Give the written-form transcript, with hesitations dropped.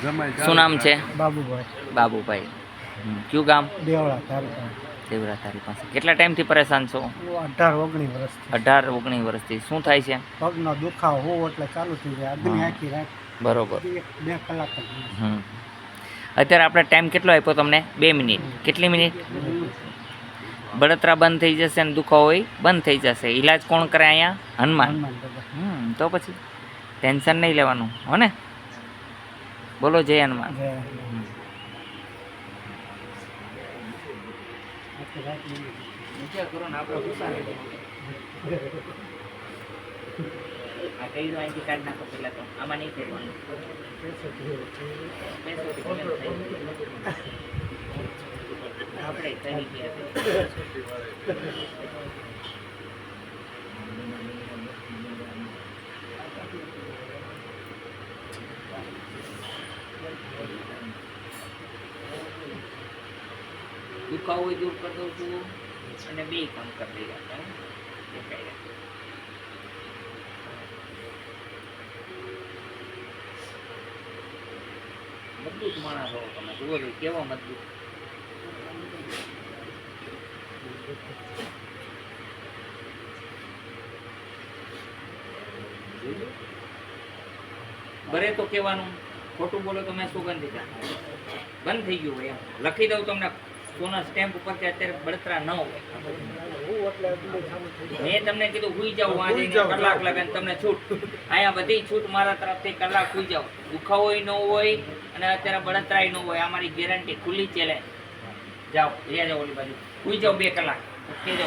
શું નામ છે? બાબુભાઈ. બાબુભાઈ. કયું ગામ? દેવળા તાલુકા. દેવરા તારી પાસે. કેટલા ટાઈમથી પરેશાન છો? 18-19 વર્ષથી. 18-19 વર્ષથી. શું થાય છે? પગનો દુખાવો હોવો એટલે ચાલુ થઈ જાય. આગની આખી રાત બરોબર. 2 કલાક જ. અત્યારે આપણે ટાઈમ કેટલો આપ્યો તમને? 2 મિનિટ. કેટલી મિનિટ? બળતરા બંધ થઈ જશે અને દુખાવો હોય બંધ થઈ જશે. ઈલાજ કોણ કરે અહીંયા? હનુમાન. તો પછી ટેન્શન નહીં લેવાનું હો ને. બોલો જય હનુમાન. દુખાવો દૂર કરી દઉં છું અને 2 કામ કરી દઈએ. મજબૂત માણસ હો તમે. જુઓ કેવો મજબૂત. બરે તો કહેવાનું, ખોટું બોલો તો મેં સુગંધિત બંધ થઈ ગયું હોય એમ લખી દઉં તમને સોના સ્ટેમ્પ ઉપર કે અત્યારે બળતરા ન હોય. મેં તમને કીધું હુઈ જાવ, આજે કલાક લગન તમને છૂટ. અહીંયા બધી છૂટ મારા તરફથી. કલાક હુઈ જાવ, દુખાવો ન હોય અને અત્યારે બળતરાય ન હોય. અમારી ગેરંટી ખુલ્લી ચેલેન્જ. જાઓ લઈ જાઓ ઓલી બાજુ હુઈ જાઓ 2 કલાક.